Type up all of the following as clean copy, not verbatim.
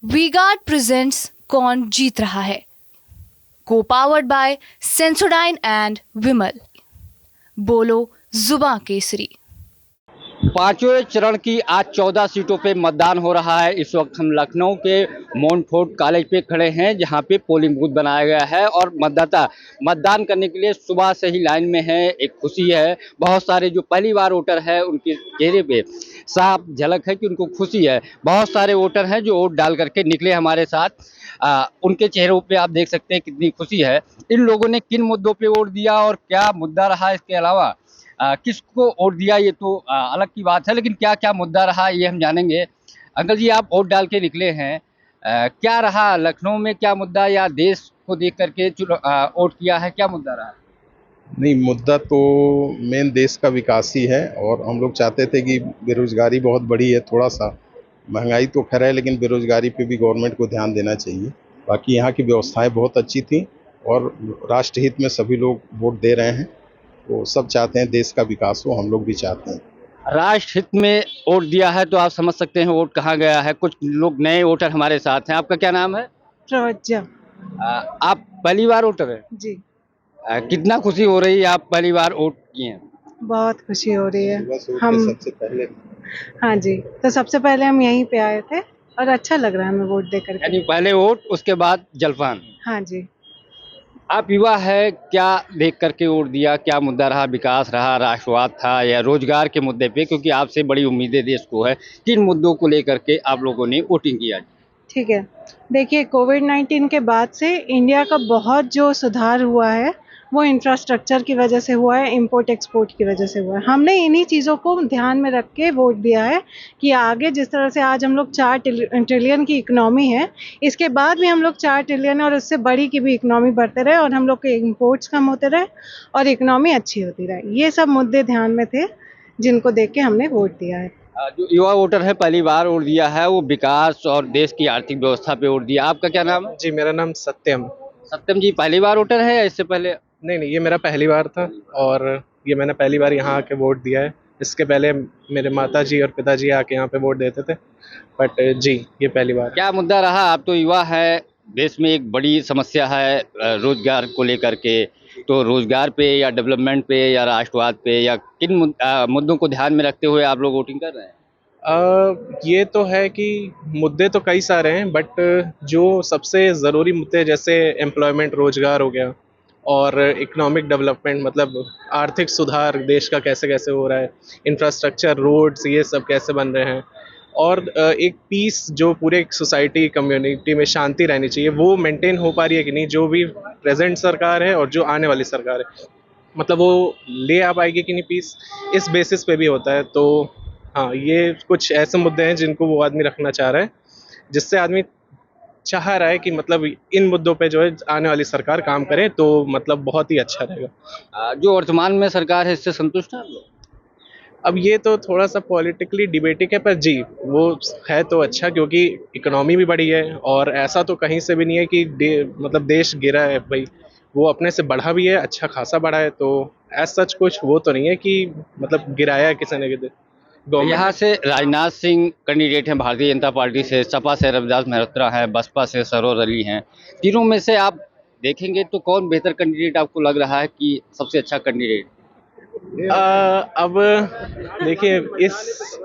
V-Guard presents कौन जीत रहा है, को पावर्ड बाय सेंसोडाइन एंड विमल। बोलो जुबां केसरी। पांचवें चरण की आज 14 सीटों पे मतदान हो रहा है। इस वक्त हम लखनऊ के मोनफोर्ट कॉलेज पे खड़े हैं, जहां पे पोलिंग बूथ बनाया गया है और मतदाता मतदान करने के लिए सुबह से ही लाइन में है। एक खुशी है, बहुत सारे जो पहली बार वोटर है उनके चेहरे पे साफ झलक है कि उनको खुशी है। बहुत सारे वोटर हैं जो वोट डाल करके निकले हमारे साथ। उनके चेहरों पे आप देख सकते हैं कितनी खुशी है। इन लोगों ने किन मुद्दों पे वोट दिया और क्या मुद्दा रहा, इसके अलावा किसको वोट दिया ये तो अलग की बात है, लेकिन क्या क्या मुद्दा रहा ये हम जानेंगे। अंकल जी, आप वोट डाल के निकले हैं, क्या रहा लखनऊ में, क्या मुद्दा या देश को देख करके वोट किया है, क्या मुद्दा रहा? नहीं, मुद्दा तो मेन देश का विकास ही है। और हम लोग चाहते थे कि बेरोजगारी बहुत बढ़ी है, थोड़ा सा महंगाई तो खैर है, लेकिन बेरोजगारी पे भी गवर्नमेंट को ध्यान देना चाहिए। बाकी यहाँ की व्यवस्थाएं बहुत अच्छी थी और राष्ट्रहित में सभी लोग वोट दे रहे हैं। तो सब चाहते हैं देश का विकास हो, हम लोग भी चाहते हैं। राष्ट्र हित में वोट दिया है तो आप समझ सकते हैं वोट कहाँ गया है। कुछ लोग नए वोटर हमारे साथ हैं। आपका क्या नाम है? प्रवज्जा। आप पहली बार वोटर है? जी, कितना खुशी हो रही है आप पहली बार वोट किए हैं? बहुत खुशी हो रही है। सुबह से उठ के हम सबसे पहले हाँ जी, तो सबसे पहले हम यहीं पे आए थे और अच्छा लग रहा है हमें वोट दे करके। यानी पहले वोट उसके बाद जलपान। हाँ जी। आप युवा है, क्या देख करके वोट दिया, क्या मुद्दा रहा? विकास रहा, राष्ट्रवाद था या रोजगार के मुद्दे पे? क्योंकि आपसे बड़ी उम्मीदें देश को है। किन मुद्दों को लेकर के आप लोगों ने वोटिंग किया? ठीक है। देखिए, कोविड-19 के बाद से इंडिया का बहुत जो सुधार हुआ है, वो इंफ्रास्ट्रक्चर की वजह से हुआ है, इम्पोर्ट एक्सपोर्ट की वजह से हुआ है। हमने इन्हीं चीज़ों को ध्यान में रख के वोट दिया है कि आगे जिस तरह से आज हम लोग 4 ट्रिलियन की इकोनॉमी है, इसके बाद भी हम लोग 4 ट्रिलियन और उससे बड़ी की भी इकोनॉमी बढ़ते रहे और हम लोग के इम्पोर्ट्स कम होते रहे और इकोनॉमी अच्छी होती रहे। ये सब मुद्दे ध्यान में थे, जिनको देख के हमने वोट दिया है। जो युवा वोटर है पहली बार वोट दिया है, वो विकास और देश की आर्थिक व्यवस्था पे वोट दिया। आपका क्या नाम है? जी, मेरा नाम सत्यम। सत्यम जी, पहली बार वोटर है या इससे पहले? नहीं, नहीं, ये मेरा पहली बार था और ये मैंने पहली बार यहाँ आके वोट दिया है। इसके पहले मेरे माताजी और पिताजी आके यहाँ पे वोट देते थे, बट जी, ये पहली बार है। क्या मुद्दा रहा? आप तो युवा है, देश में एक बड़ी समस्या है रोजगार को लेकर के। तो रोजगार पे या डेवलपमेंट पे या राष्ट्रवाद पे या किन मुद्दों को ध्यान में रखते हुए आप लोग वोटिंग कर रहे हैं? ये तो है कि मुद्दे तो कई सारे हैं, बट जो सबसे ज़रूरी मुद्दे जैसे एम्प्लॉयमेंट, रोजगार हो गया और इकोनॉमिक डेवलपमेंट, मतलब आर्थिक सुधार देश का कैसे कैसे हो रहा है, इंफ्रास्ट्रक्चर, रोड्स, ये सब कैसे बन रहे हैं और एक पीस जो पूरे एक सोसाइटी कम्युनिटी में शांति रहनी चाहिए, वो मेंटेन हो पा रही है कि नहीं, जो भी प्रेजेंट सरकार है और जो आने वाली सरकार है, मतलब वो ले आ पाएगी कि नहीं पीस, इस बेसिस पे भी होता है। तो हाँ, ये कुछ ऐसे मुद्दे हैं जिनको वो आदमी रखना चाह रहा है, जिससे आदमी चाह रहा है कि मतलब इन मुद्दों पे जो है आने वाली सरकार काम करे, तो मतलब बहुत ही अच्छा रहेगा। जो वर्तमान में सरकार है इससे संतुष्ट हैं आप लोग? अब ये तो थोड़ा सा पॉलिटिकली डिबेटिक है, पर जी, वो है तो अच्छा, क्योंकि इकोनॉमी भी बढ़ी है और ऐसा तो कहीं से भी नहीं है कि मतलब देश गिरा है भाई, वो अपने से बढ़ा भी है, अच्छा खासा बढ़ा है। तो एज सच कुछ वो तो नहीं है कि मतलब गिराया है किसी ने गवर्नमेंट। यहाँ से राजनाथ सिंह कैंडिडेट हैं भारतीय जनता पार्टी से, सपा से रविदास मेहरोत्रा हैं, बसपा से सरोज अली हैं। तीनों में से आप देखेंगे तो कौन बेहतर कैंडिडेट आपको लग रहा है कि सबसे अच्छा कैंडिडेट? अब देखिए, इस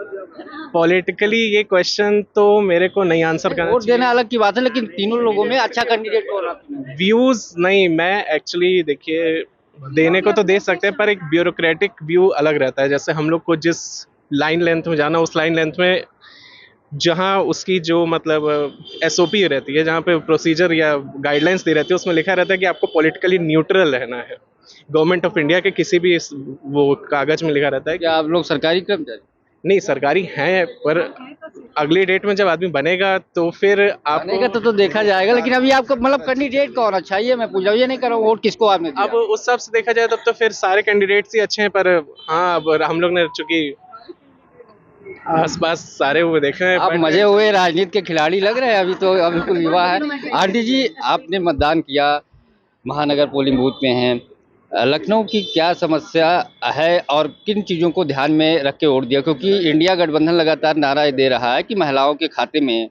पॉलिटिकली ये क्वेश्चन तो मेरे को नहीं आंसर करना वोट देना चाहिए। अलग की बात है, लेकिन तीनों लोगों में अच्छा कैंडिडेट कौन आपको? व्यूज नहीं, मैं एक्चुअली देखिए, देने को तो दे सकते हैं, पर एक ब्यूरोक्रेटिक व्यू अलग रहता है। जैसे हम लोग को जिस लाइन लेंथ में जाना, उस लाइन लेंथ में जहाँ उसकी जो मतलब एसओपी रहती है, जहाँ पे प्रोसीजर या गाइडलाइंस दी रहती है, उसमें लिखा रहता है कि आपको पॉलिटिकली न्यूट्रल रहना है। गवर्नमेंट ऑफ इंडिया के किसी भी वो कागज में लिखा रहता है कि क्या आप लोग सरकारी कर्मचारी? नहीं, सरकारी हैं, पर अगली डेट में जब आदमी बनेगा तो फिर बनेगा आपको तो देखा जाएगा, लेकिन अभी आपका मतलब कैंडिडेट कौन अच्छा है ये मैं पूछ रहा हूँ, ये नहीं कर रहा हूँ वोट किसको आपने दिया। अब उस हिसाब से देखा जाए तब तो फिर सारे कैंडिडेट्स ही अच्छे हैं, पर हाँ, अब हम लोग ने चूंकि आसपास सारे हुए देखे हैं, आप मजे हुए राजनीति के खिलाड़ी लग रहे हैं। अभी तो अभी बिल्कुल युवा है। आंटी जी, आपने मतदान किया, महानगर पोलिंग बूथ में हैं, लखनऊ की क्या समस्या है और किन चीज़ों को ध्यान में रख के वोट दिया? क्योंकि इंडिया गठबंधन लगातार नारा दे रहा है कि महिलाओं के खाते में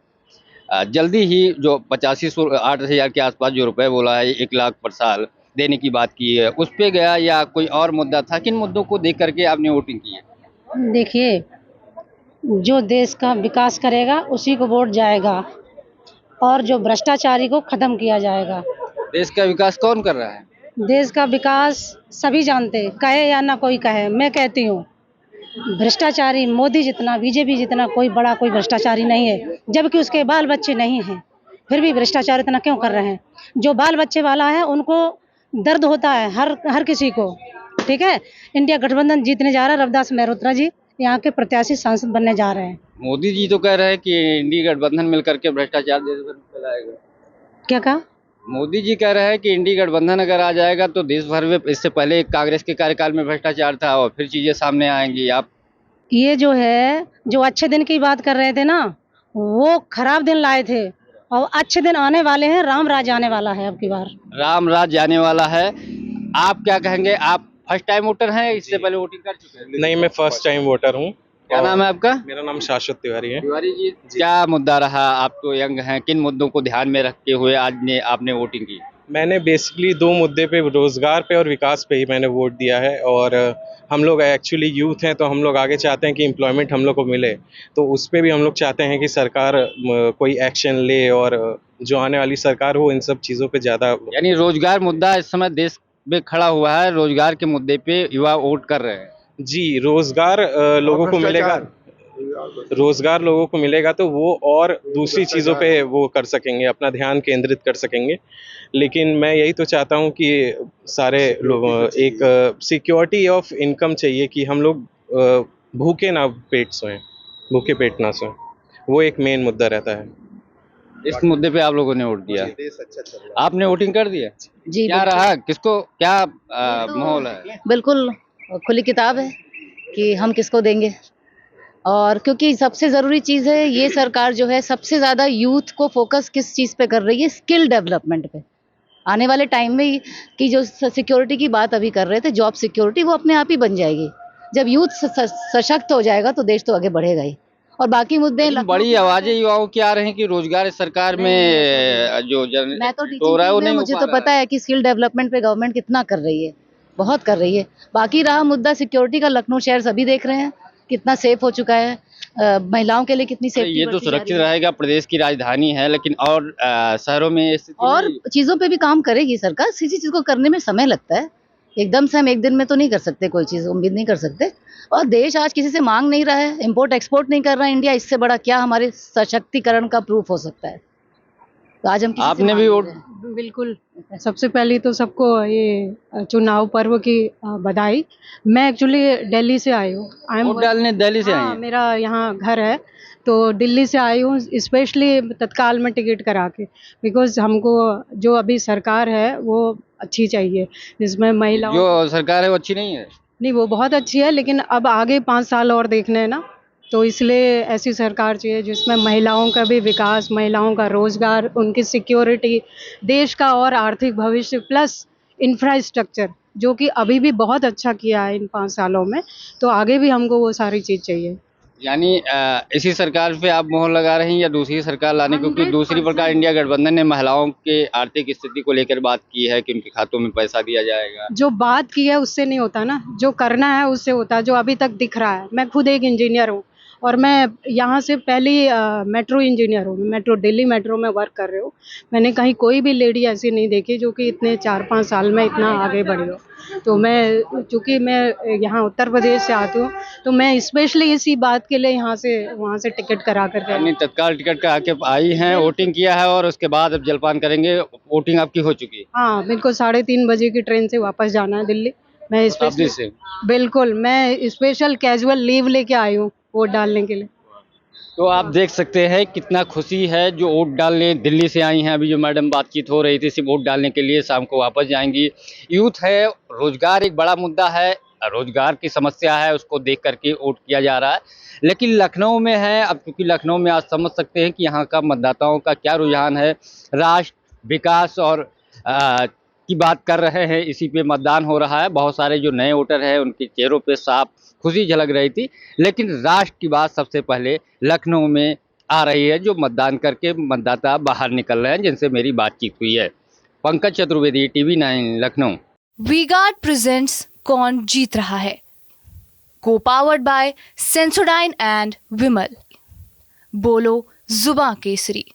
जल्दी ही जो 85-8 हज़ार के आसपास जो रुपए बोला है 1 लाख पर साल देने की बात की है, उस पे गया या कोई और मुद्दा था? किन मुद्दों को देख करके आपने वोटिंग की है? देखिए, जो देश का विकास करेगा उसी को वोट जाएगा और जो भ्रष्टाचारी को खत्म किया जाएगा। देश का विकास कौन कर रहा है? देश का विकास सभी जानते हैं, कहे या ना कोई कहे, मैं कहती हूँ भ्रष्टाचारी मोदी जितना, बीजेपी जितना कोई बड़ा कोई भ्रष्टाचारी नहीं है, जबकि उसके बाल बच्चे नहीं हैं, फिर भी भ्रष्टाचार इतना क्यों कर रहे हैं? जो बाल बच्चे वाला है उनको दर्द होता है, हर किसी को। ठीक है, इंडिया गठबंधन जीतने जा रहा है, रविदास मेहरोत्रा जी यहाँ के प्रत्याशी सांसद बनने जा रहे हैं। मोदी जी तो कह रहे हैं कि इंडी गठबंधन मिलकर के भ्रष्टाचार देश भर में फैलाएगा। क्या कहा? मोदी जी कह रहे हैं कि इंडी गठबंधन अगर आ जाएगा तो देश भर में, इससे पहले कांग्रेस के कार्यकाल में भ्रष्टाचार था और फिर चीजें सामने आएंगी। आप ये जो है, जो अच्छे दिन की बात कर रहे थे ना, वो खराब दिन लाए थे और अच्छे दिन आने वाले हैं, राम राज आने वाला है अब की बार। राम राज जाने वाला है। आप क्या कहेंगे? आप फर्स्ट टाइम वोटर हैं, इससे पहले वोटिंग कर चुके हैं? नहीं, मैं फर्स्ट टाइम वोटर हूँ। क्या नाम है आपका? मेरा नाम शाश्वत तिवारी है। तिवारी जी, क्या मुद्दा रहा? आप तो यंग हैं, किन मुद्दों को ध्यान में रखते हुए आज ने आपने वोटिंग की? मैंने बेसिकली 2 मुद्दे पे, रोजगार पे और विकास पे ही मैंने वोट दिया है। और हम लोग एक्चुअली यूथ हैं, तो हम लोग आगे चाहते हैं कि एम्प्लॉयमेंट हम लोग को मिले, तो उस पे भी हम लोग चाहते हैं कि सरकार कोई एक्शन ले और जो आने वाली सरकार हो इन सब चीज़ों पे ज़्यादा। यानी रोजगार मुद्दा इस समय देश में खड़ा हुआ है, रोजगार के मुद्दे पे युवा वोट कर रहे हैं। जी, रोजगार लोगों को मिलेगा, रोजगार लोगों को मिलेगा तो वो और दूसरी चीज़ों पे वो कर सकेंगे, अपना ध्यान केंद्रित कर सकेंगे। लेकिन मैं यही तो चाहता हूँ कि सारे लोग एक सिक्योरिटी ऑफ इनकम चाहिए, कि हम लोग भूखे ना पेट सोएं, भूखे पेट ना सोएं, वो एक मेन मुद्दा रहता है। इस मुद्दे पे आप लोगों ने वोट दिया। देश अच्छा चल रहा है। आपने वोटिंग कर दिया? जी क्या रहा, किसको क्या माहौल है? बिल्कुल खुली किताब है कि हम किसको देंगे। और क्योंकि सबसे ज़रूरी चीज़ है, ये सरकार जो है सबसे ज़्यादा यूथ को फोकस किस चीज़ पे कर रही है? स्किल डेवलपमेंट पे। आने वाले टाइम में की जो सिक्योरिटी की बात अभी कर रहे थे, जॉब सिक्योरिटी, वो अपने आप ही बन जाएगी। जब यूथ सशक्त हो जाएगा तो देश तो आगे बढ़ेगा ही। और बाकी मुद्दे लेकिन बड़ी आवाजें युवाओं की आ रही हैं कि रोजगार इस सरकार में जो जन मैं तो हो रहा है वो टीचिंग में, नहीं मुझे हो तो पा रहा पता है कि स्किल डेवलपमेंट पे गवर्नमेंट कितना कर रही है, बहुत कर रही है। बाकी रहा मुद्दा सिक्योरिटी का, लखनऊ शहर सभी देख रहे हैं कितना सेफ हो चुका है, महिलाओं के लिए कितनी है। सेफ्टी ये तो सुरक्षित रहेगा, प्रदेश की राजधानी है, लेकिन और शहरों में ये स्थिति और नहीं है। चीज़ों पे भी काम करेगी सरकार। किसी चीज़ को करने में समय लगता है, एकदम से हम एक दिन में तो नहीं कर सकते, कोई चीज़ उम्मीद नहीं कर सकते। और देश आज किसी से मांग नहीं रहा है, इम्पोर्ट एक्सपोर्ट नहीं कर रहा है इंडिया, इससे बड़ा क्या हमारे सशक्तिकरण का प्रूफ हो सकता है? तो आज हम किसी से आपने मांग भी नहीं वोट रहे हैं। बिल्कुल। सबसे पहले तो सबको ये चुनाव पर्व की बधाई। मैं एक्चुअली दिल्ली से आई हूँ। वोट डालने दिल्ली से आई हाँ, हैं? मेरा यहाँ घर है, तो दिल्ली से आई हूँ स्पेशली तत्काल में टिकट करा के, बिकॉज हमको जो अभी सरकार है वो अच्छी चाहिए, जिसमें महिलाओं जो सरकार है वो अच्छी नहीं है। नहीं, वो बहुत अच्छी है, लेकिन अब आगे 5 साल और देखने हैं ना, तो इसलिए ऐसी सरकार चाहिए जिसमें महिलाओं का भी विकास, महिलाओं का रोजगार, उनकी सिक्योरिटी, देश का और आर्थिक भविष्य, प्लस इंफ्रास्ट्रक्चर जो कि अभी भी बहुत अच्छा किया है इन 5 सालों में, तो आगे भी हमको वो सारी चीज़ चाहिए। यानी इसी सरकार पे आप मोहर लगा रही हैं या दूसरी सरकार लाने? क्योंकि दूसरी प्रकार इंडिया गठबंधन ने महिलाओं के आर्थिक स्थिति को लेकर बात की है कि उनके खातों में पैसा दिया जाएगा। जो बात की है उससे नहीं होता ना, जो करना है उससे होता है, जो अभी तक दिख रहा है। मैं खुद एक इंजीनियर हूँ और मैं यहाँ से पहली मेट्रो इंजीनियर हूँ, मेट्रो दिल्ली मेट्रो में वर्क कर रही हूँ। मैंने कहीं कोई भी लेडी ऐसी नहीं देखी जो कि इतने 4-5 साल में इतना आगे बढ़ी हो। तो मैं, चूँकि मैं यहाँ उत्तर प्रदेश से आती हूँ, तो मैं स्पेशली इसी बात के लिए यहाँ से वहाँ से टिकट करा कर गई। यानी तत्काल टिकट का आके आई हैं, वोटिंग किया है और उसके बाद अब जलपान करेंगे। वोटिंग आपकी हो चुकी है? हाँ, मेरे को 3:30 बजे की ट्रेन से वापस जाना है दिल्ली। मैं शताब्दी स्पेशल, से। बिल्कुल, मैं स्पेशल कैजुअल लीव लेके आई हूँ वोट डालने के लिए। तो आप देख सकते हैं कितना खुशी है जो वोट डालने दिल्ली से आई हैं। अभी जो मैडम बातचीत हो रही थी, सिर्फ वोट डालने के लिए, शाम को वापस जाएंगी। यूथ है, रोजगार एक बड़ा मुद्दा है, रोजगार की समस्या है, उसको देख करके वोट किया जा रहा है। लेकिन लखनऊ में है, अब क्योंकि लखनऊ में आज समझ सकते हैं कि यहाँ का मतदाताओं का क्या रुझान है। राष्ट्र, विकास और की बात कर रहे हैं, इसी पे मतदान हो रहा है। बहुत सारे जो नए वोटर हैं उनके चेहरों पे साफ खुशी झलक रही थी। लेकिन राष्ट्र की बात सबसे पहले लखनऊ में आ रही है, जो मतदान करके मतदाता बाहर निकल रहे हैं, जिनसे मेरी बातचीत हुई है। पंकज चतुर्वेदी, TV9 लखनऊ। वीगार्ड प्रेजेंट्स कौन जीत रहा है, को पावर्ड बाय सेंसोडाइन एंड विमल। बोलो जुबां केसरी।